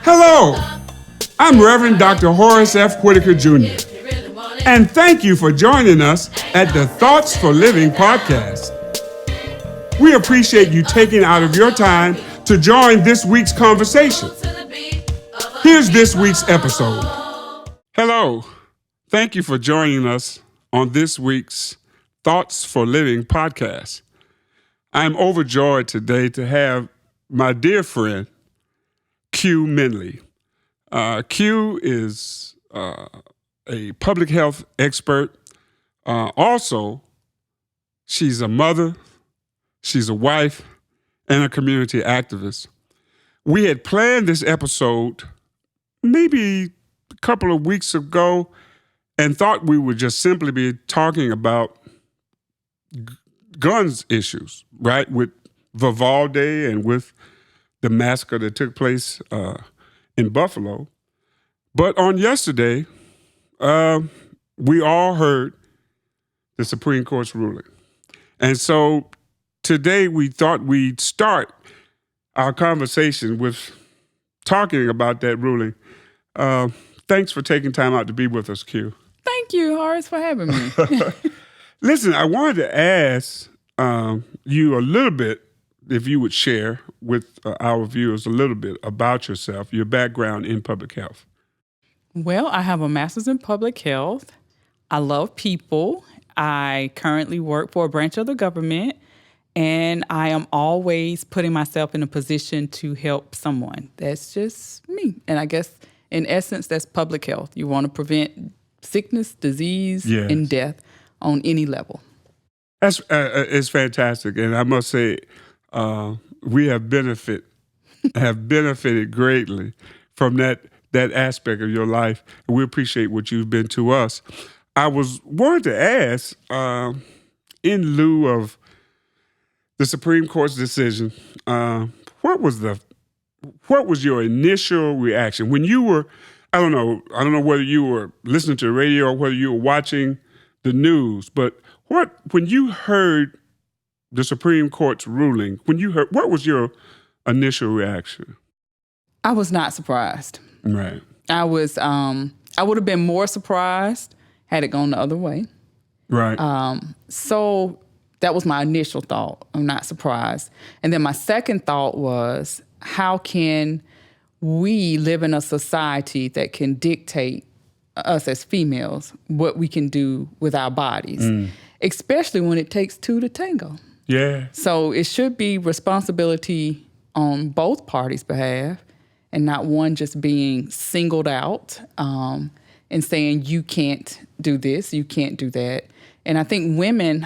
Hello, I'm Reverend Dr. Horace F. Whitaker Jr., and thank you for joining us at the Thoughts for Living podcast. We appreciate you taking out of your time to join this week's conversation. Here's this week's episode. Hello, thank you for joining us on this week's Thoughts for Living podcast. I'm overjoyed today to have my dear friend, Q Minley. Q is a public health expert. Also, she's a mother, she's a wife, and a community activist. We had planned this episode maybe a couple of weeks ago and thought we would just simply be talking about guns issues, right? With Vivalde and with the massacre that took place in Buffalo. But on yesterday, we all heard the Supreme Court's ruling. And so today we thought we'd start our conversation with talking about that ruling. Thanks for taking time out to be with us, Q. Thank you, Horace, for having me. Listen, I wanted to ask you a little bit, if you would share with our viewers a little bit about yourself, your background in public health. Well, I have a master's in public health. I love people. I currently work for a branch of the government, and I am always putting myself in a position to help someone. That's just me. And I guess, in essence, that's public health. You want to prevent sickness, disease, and death on any level. That's it's fantastic. And I must say, we have benefited greatly from that aspect of your life. And we appreciate what you've been to us. I wanted to ask, in lieu of the Supreme Court's decision, what was your initial reaction when you were, I don't know whether you were listening to the radio or whether you were watching the news, but when you heard the Supreme Court's ruling, what was your initial reaction? I was not surprised. Right. I would have been more surprised had it gone the other way. Right. So that was my initial thought. I'm not surprised. And then my second thought was, how can we live in a society that can dictate us as females what we can do with our bodies, especially when it takes two to tango? Yeah. So it should be responsibility on both parties' behalf and not one just being singled out and saying, you can't do this, you can't do that. And I think women,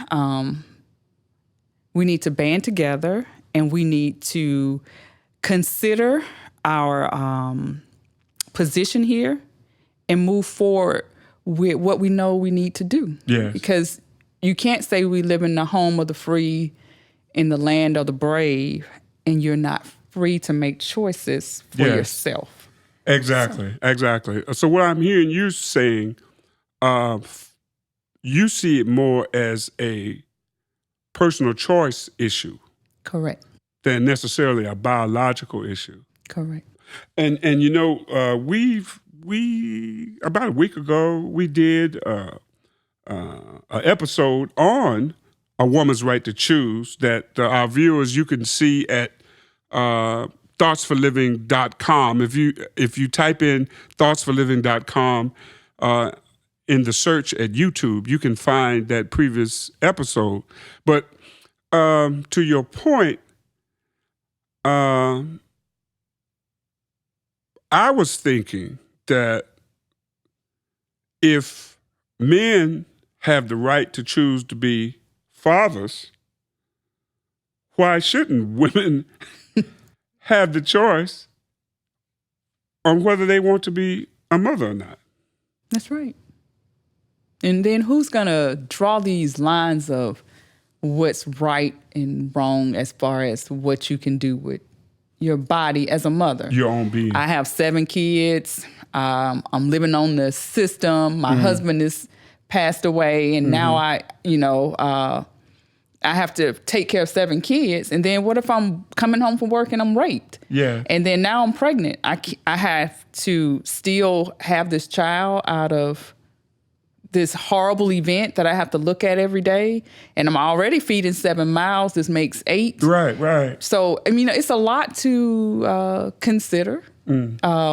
we need to band together and we need to consider our position here and move forward with what we know we need to do. Yes. Because you can't say we live in the home of the free, in the land of the brave, and you're not free to make choices for yourself. Exactly. So what I'm hearing you saying, you see it more as a personal choice issue. Correct. Than necessarily a biological issue. Correct. And you know, we about a week ago we did an episode on a woman's right to choose that our viewers, you can see at thoughtsforliving.com. If you type in thoughtsforliving.com in the search at YouTube, you can find that previous episode. But to your point, I was thinking that if men have the right to choose to be fathers, why shouldn't women have the choice on whether they want to be a mother or not? That's right. And then who's going to draw these lines of what's right and wrong as far as what you can do with your body as a mother? Your own being. I have 7 kids. I'm living on the system. My husband is passed away, and now I have to take care of 7 kids. And then what if I'm coming home from work and I'm raped? Yeah. And then now I'm pregnant. I have to still have this child out of this horrible event that I have to look at every day. And I'm already feeding 7 mouths. This makes 8. Right. So, I mean, it's a lot to consider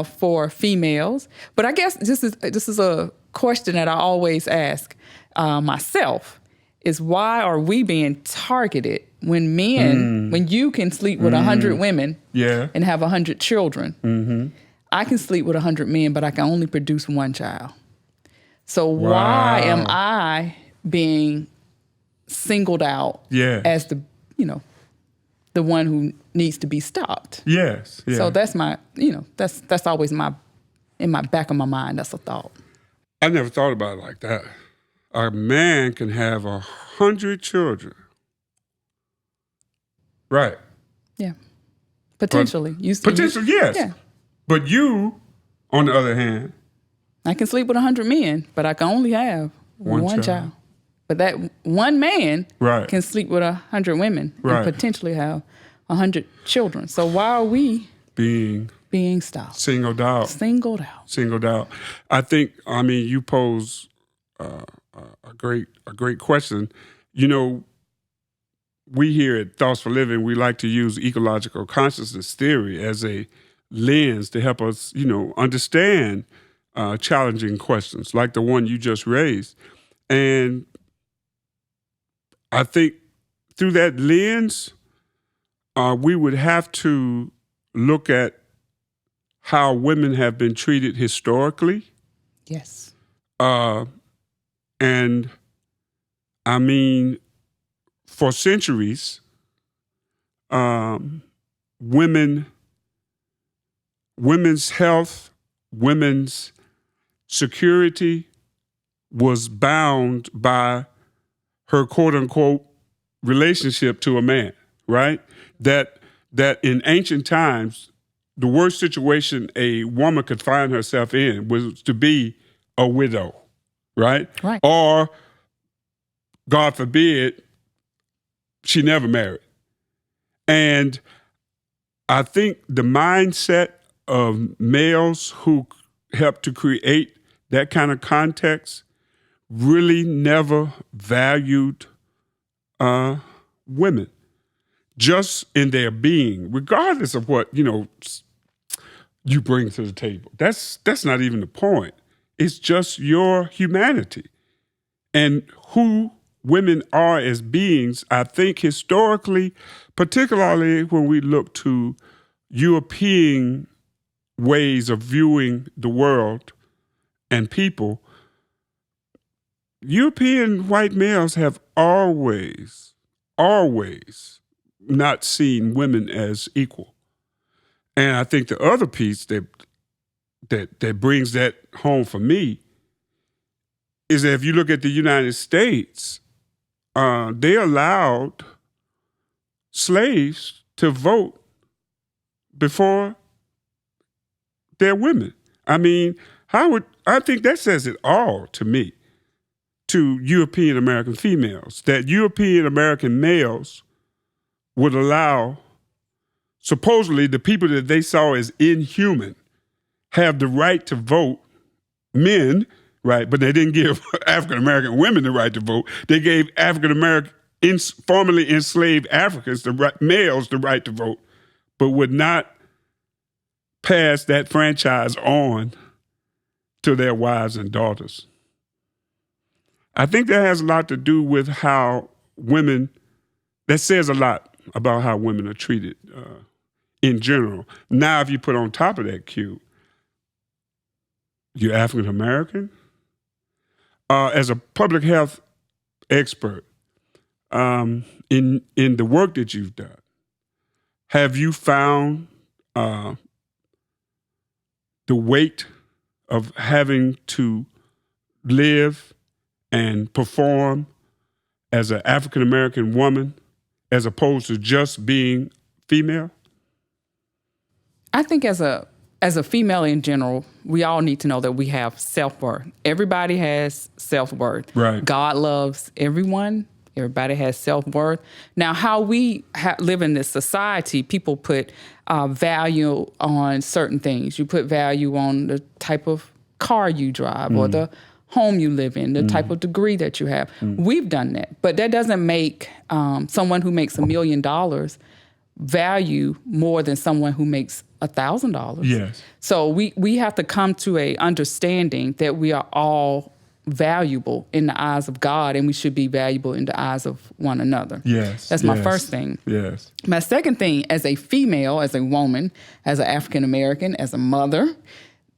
for females. But I guess this is a question that I always ask myself. Is why are we being targeted when when you can sleep with 100 women and have 100 children? Mm-hmm. I can sleep with 100 men, but I can only produce 1 child. So why am I being singled out as the one who needs to be stopped? Yes. Yeah. So that's my, that's always in my back of my mind. That's a thought. I never thought about it like that. A man can have 100 children. Right. Yeah. Potentially. Potentially, yes. Yeah. But you, on the other hand, I can sleep with 100 men, but I can only have one child. But that one man can sleep with 100 women and potentially have 100 children. So why are we being stopped? Singled out. I think, you pose a great question. We here at Thoughts for Living, we like to use ecological consciousness theory as a lens to help us, understand challenging questions like the one you just raised. And I think through that lens, we would have to look at how women have been treated historically. Yes. And for centuries, women's health, women's security was bound by her quote unquote relationship to a man, right? That in ancient times, the worst situation a woman could find herself in was to be a widow, right? Right. Or, God forbid, she never married. And I think the mindset of males who helped to create that kind of context really never valued women just in their being, regardless of what, you bring to the table. That's not even the point. It's just your humanity. And who women are as beings, I think historically, particularly when we look to European ways of viewing the world and people, European white males have always not seen women as equal. And I think the other piece that brings that home for me is that if you look at the United States, they allowed slaves to vote before their women. I think that says it all to me, to European American females, that European American males would allow supposedly the people that they saw as inhuman have the right to vote, men, right? But they didn't give African American women the right to vote. They gave African American formerly enslaved Africans, males, the right to vote, but would not pass that franchise on to their wives and daughters. I think that has a lot to do with how women, that says a lot about how women are treated in general. Now, if you put on top of that, Q, you're African American. As a public health expert, in the work that you've done, have you found the weight of having to live and perform as an African American woman as opposed to just being female? I think as a female in general, we all need to know that we have self-worth. Everybody has self-worth. Right. God loves everyone Everybody has self-worth. Now, how we live in this society, people put value on certain things. You put value on the type of car you drive or the home you live in, the type of degree that you have. We've done that. But that doesn't make someone who makes $1 million value more than someone who makes $1,000. Yes. So we have to come to a understanding that we are all valuable in the eyes of God, and we should be valuable in the eyes of one another. Yes. That's my first thing. Yes. My second thing, as a female, as a woman, as an African American, as a mother,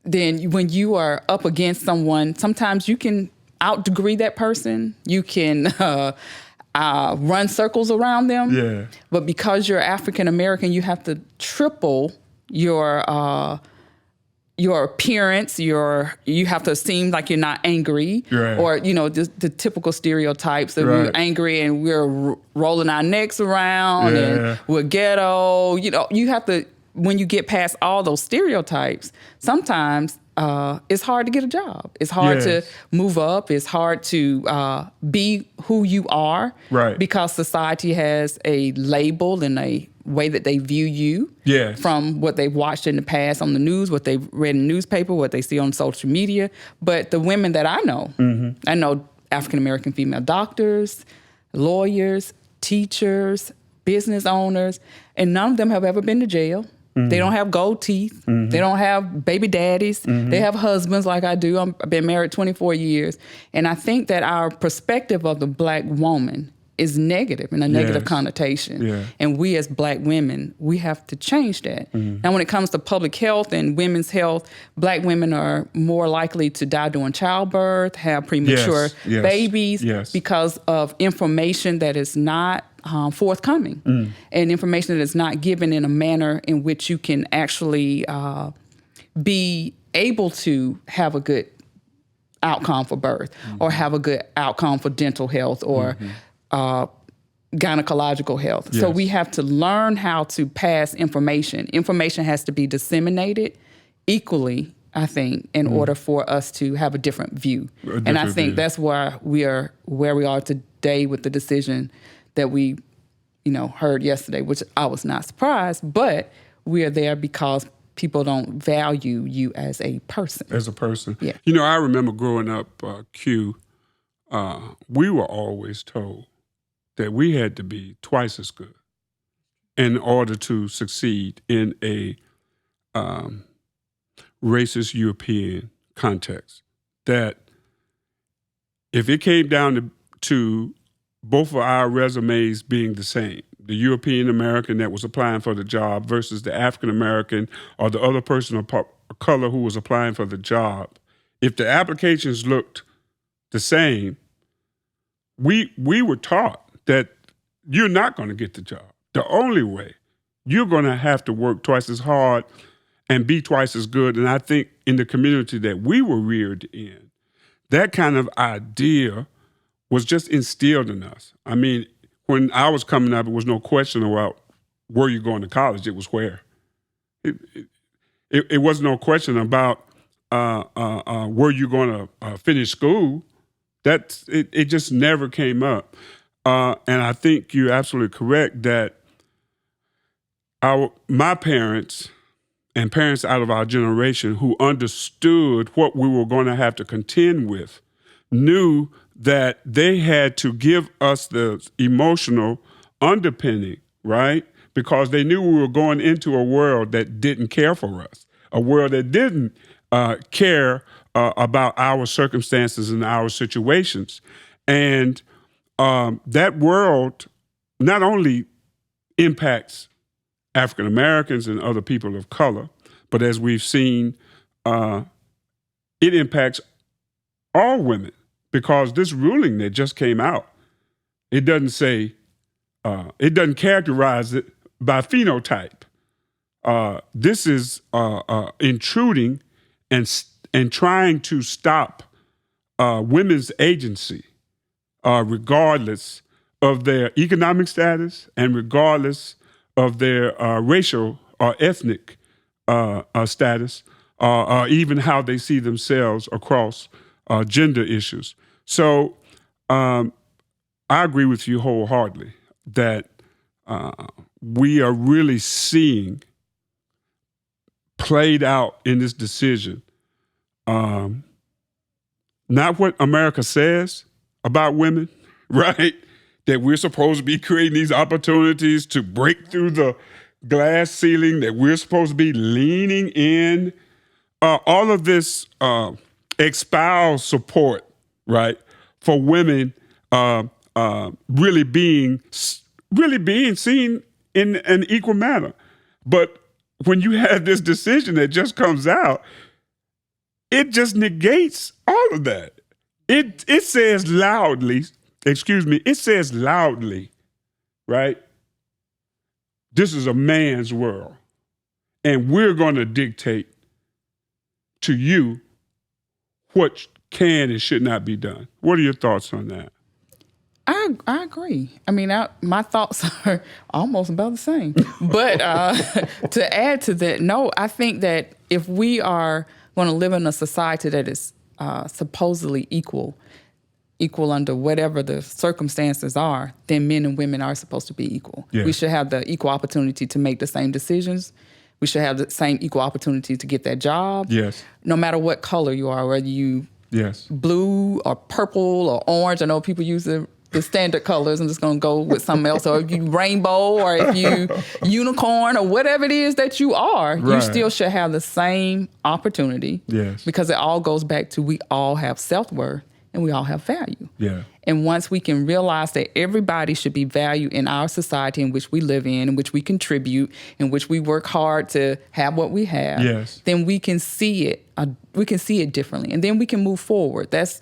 then when you are up against someone, sometimes you can out-degree that person. You can run circles around them. Yeah. But because you're African American, you have to triple your appearance. You have to seem like you're not angry, right. or the typical stereotypes that we're angry and we're rolling our necks around and we're ghetto. You have to, when you get past all those stereotypes, sometimes it's hard to get a job. It's hard to move up. It's hard to be who you are, right? Because society has a label and a way that they view you from what they've watched in the past on the news, what they've read in the newspaper, what they see on social media. But the women that I know African-American female doctors, lawyers, teachers, business owners, and none of them have ever been to jail. They don't have gold teeth. They don't have baby daddies. They have husbands like I do. I've been married 24 years. And I think that our perspective of the Black woman is negative, in a negative connotation. Yeah. And we as Black women, we have to change that. Now, when it comes to public health and women's health, Black women are more likely to die during childbirth, have premature babies because of information that is not forthcoming and information that is not given in a manner in which you can actually be able to have a good outcome for birth or have a good outcome for dental health or gynecological health. So we have to learn how to pass information. Information has to be disseminated equally, I think, in order for us to have a different view. And I think that's why we are where we are today with the decision that we, heard yesterday, which I was not surprised, but we are there because people don't value you as a person. As a person. Yeah. I remember growing up, Q, we were always told that we had to be twice as good in order to succeed in a racist European context. That if it came down to both of our resumes being the same, the European American that was applying for the job versus the African American or the other person of color who was applying for the job, if the applications looked the same, we were taught that you're not going to get the job. The only way, you're going to have to work twice as hard and be twice as good. And I think in the community that we were reared in, that kind of idea was just instilled in us. I mean, when I was coming up, it was no question about where you're going to college. It was where. It was no question about where you're going to finish school. It just never came up. And I think you're absolutely correct that my parents and parents out of our generation who understood what we were going to have to contend with knew that they had to give us the emotional underpinning, right? Because they knew we were going into a world that didn't care for us, a world that didn't care about our circumstances and our situations. And that world not only impacts African Americans and other people of color, but as we've seen, it impacts all women. Because this ruling that just came out, it doesn't say, it doesn't characterize it by phenotype. This is intruding and trying to stop women's agency, regardless of their economic status and regardless of their racial or ethnic status, or even how they see themselves across gender issues. So I agree with you wholeheartedly that we are really seeing played out in this decision, not what America says about women, right? That we're supposed to be creating these opportunities to break through the glass ceiling, that we're supposed to be leaning in. All of this espouse support, right, for women really being seen in an equal manner. But when you have this decision that just comes out, it just negates all of that. It says loudly, it says loudly, right? This is a man's world, and we're going to dictate to you what can and should not be done. What are your thoughts on that? I agree. I mean, my thoughts are almost about the same. But to add to that, no, I think that if we are going to live in a society that is supposedly equal under whatever the circumstances are, then men and women are supposed to be equal. Yeah. We should have the equal opportunity to make the same decisions. We should have the same equal opportunity to get that job. Yes. No matter what color you are, whether you Yes. blue or purple or orange. I know people use the standard colors. I'm just going to go with something else. Or if you rainbow or if you unicorn or whatever it is that you are, you Right. still should have the same opportunity. Yes. Because it all goes back to we all have self-worth and we all have value. Yeah. And once we can realize that everybody should be valued in our society in which we live in which we contribute, in which we work hard to have what we have, Yes. then we can see it. We can see it differently, and then we can move forward. That's,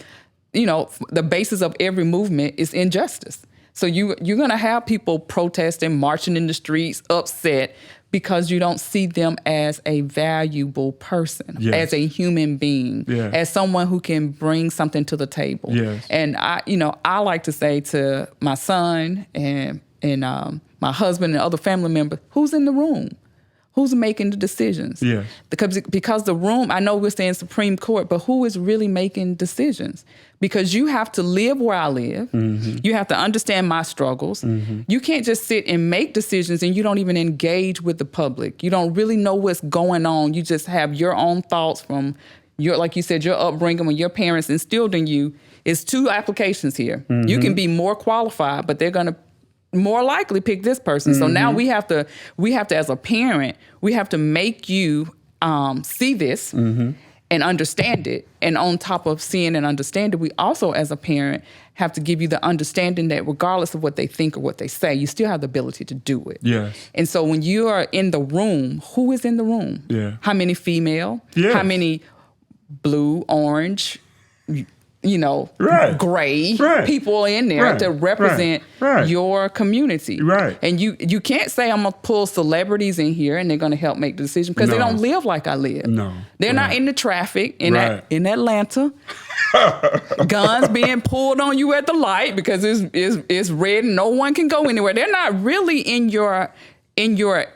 the basis of every movement is injustice. So you're going to have people protesting, marching in the streets, upset because you don't see them as a valuable person, Yes. as a human being, Yes. as someone who can bring something to the table. Yes. And I like to say to my son and my husband and other family members, who's in the room? Who's making the decisions? Yes. Because the room, I know we're saying Supreme Court, but who is really making decisions? Because you have to live where I live. Mm-hmm. You have to understand my struggles. Mm-hmm. You can't just sit and make decisions and you don't even engage with the public. You don't really know what's going on. You just have your own thoughts from like you said, your upbringing when your parents instilled in you. It's two applications here. Mm-hmm. You can be more qualified, but they're going to more likely pick this person. Mm-hmm. So now we have to, as a parent, we have to make you see this mm-hmm. and understand it. And on top of seeing and understanding, we also, as a parent, have to give you the understanding that regardless of what they think or what they say, you still have the ability to do it. Yes. And so when you are in the room, who is in the room? Yeah. How many female? Yes. How many blue, orange, right. gray right. people in there right. to represent right. your community. Right. And you can't say I'm going to pull celebrities in here and they're going to help make the decision because they don't live like I live. No. They're not in the traffic in Atlanta. Guns being pulled on you at the light because it's red and no one can go anywhere. They're not really in your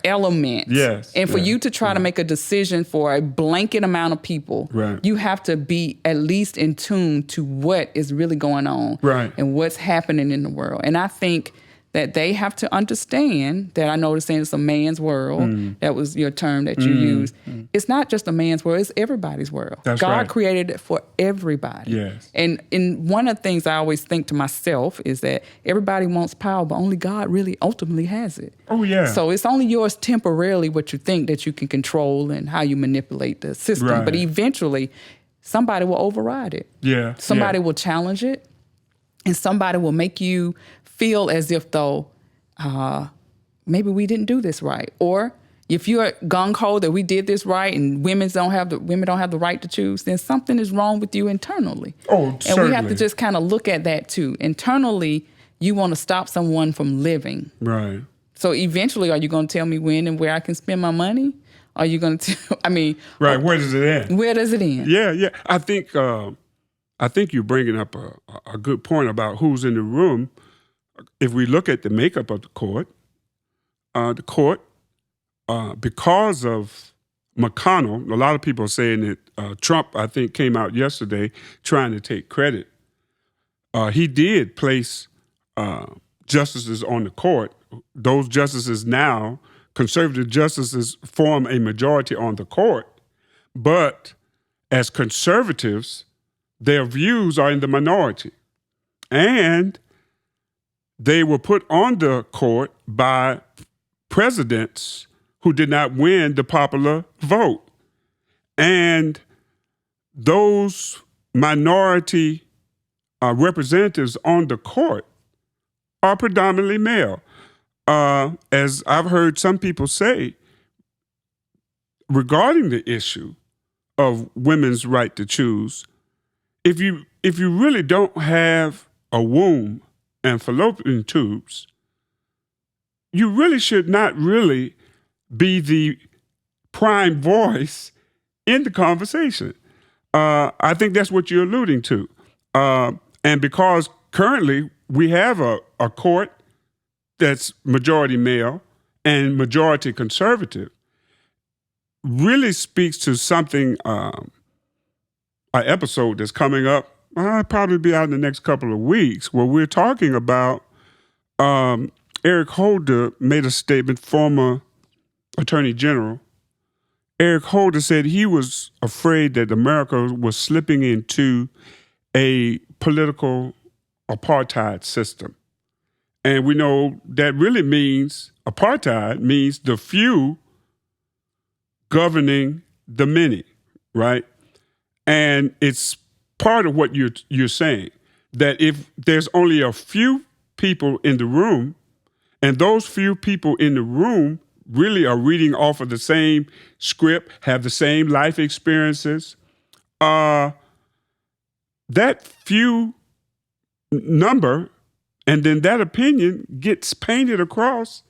element. Yes. And for you to try to make a decision for a blanket amount of people, right. you have to be at least in tune to what is really going on right. and what's happening in the world. And I think that they have to understand that I know they're saying it's a man's world. That was your term that you used. It's not just a man's world, it's everybody's world. That's God right. created it for everybody. Yes. And one of the things I always think to myself is that everybody wants power, but only God really ultimately has it. Oh, yeah. So it's only yours temporarily what you think that you can control and how you manipulate the system. Right. But eventually, somebody will override it. Yeah. Somebody will challenge it, and somebody will make you feel as if though maybe we didn't do this right, or if you're gung-ho that we did this right and women don't have the right to choose, then something is wrong with you internally. Oh, certainly. And we have to just kind of look at that too. Internally, you want to stop someone from living. Right. So eventually, are you going to tell me when and where I can spend my money? Are you going to right, where does it end? Where does it end? Yeah. I think you're bringing up a good point about who's in the room. If we look at the makeup of the court, because of McConnell, a lot of people are saying that Trump, I think, came out yesterday trying to take credit. He did place justices on the court. Those justices now, conservative justices, form a majority on the court, but as conservatives, their views are in the minority. And they were put on the court by presidents who did not win the popular vote. And those minority representatives on the court are predominantly male. As I've heard some people say, regarding the issue of women's right to choose, if you really don't have a womb and fallopian tubes, you really should not really be the prime voice in the conversation. I think that's what you're alluding to. And because currently we have a court that's majority male and majority conservative, really speaks to something, an episode that's coming up. I'll probably be out in the next couple of weeks, where we're talking about Eric Holder made a statement, former Attorney General. Eric Holder said he was afraid that America was slipping into a political apartheid system. And we know that really means, apartheid means the few governing the many, right? And it's part of what you're saying, that if there's only a few people in the room, and those few people in the room really are reading off of the same script, have the same life experiences, that few number, and then that opinion gets painted across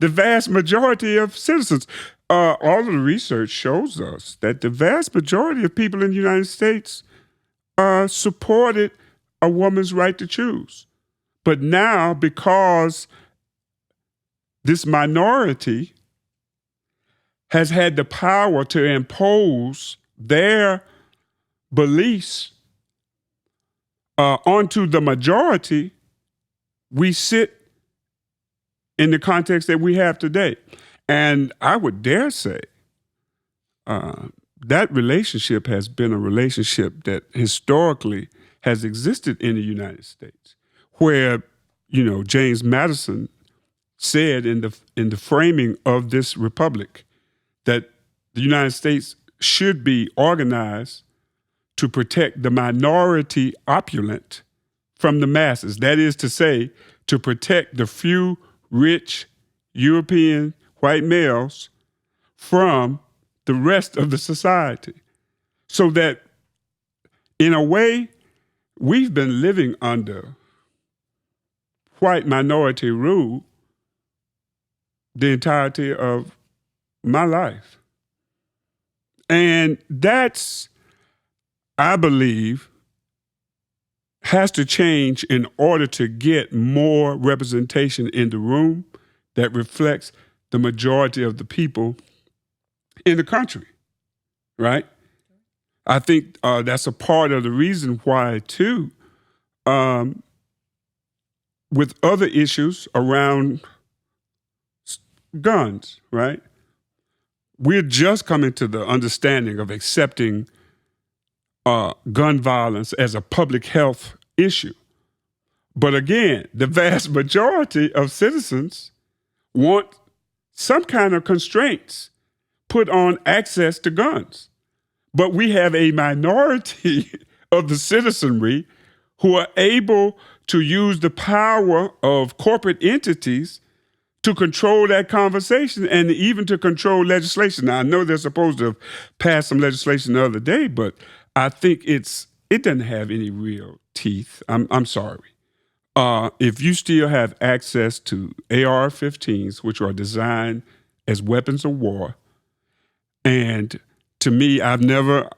the vast majority of citizens. All of the research shows us that the vast majority of people in the United States supported a woman's right to choose. But now, because this minority has had the power to impose their beliefs onto the majority, we sit in the context that we have today. And I would dare say that relationship has been a relationship that historically has existed in the United States, where, James Madison said in the framing of this republic that the United States should be organized to protect the minority opulent from the masses. That is to say, to protect the few rich European white males from the rest of the society. So that, in a way, we've been living under white minority rule the entirety of my life. And that's, I believe, has to change in order to get more representation in the room that reflects the majority of the people in the country, right? I think that's a part of the reason why, too, with other issues around guns, right? We're just coming to the understanding of accepting gun violence as a public health issue. But again, the vast majority of citizens want some kind of constraints put on access to guns. But we have a minority of the citizenry who are able to use the power of corporate entities to control that conversation and even to control legislation. Now, I know they're supposed to have passed some legislation the other day, but I think it doesn't have any real teeth. I'm sorry. If you still have access to AR-15s, which are designed as weapons of war, and to me, I don't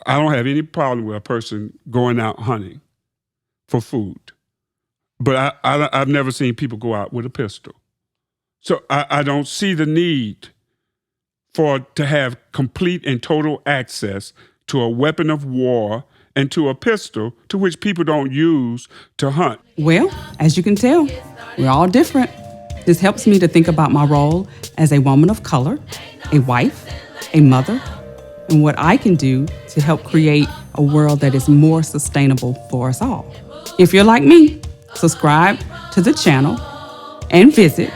have any problem with a person going out hunting for food, but I've never seen people go out with a pistol. So I don't see the need to have complete and total access to a weapon of war and to a pistol to which people don't use to hunt. Well, as you can tell, we're all different. This helps me to think about my role as a woman of color, a wife, a mother, and what I can do to help create a world that is more sustainable for us all. If you're like me, subscribe to the channel and visit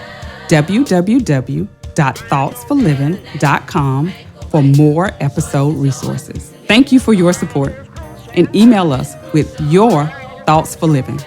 www.thoughtsforliving.com for more episode resources. Thank you for your support and email us with your thoughts for living.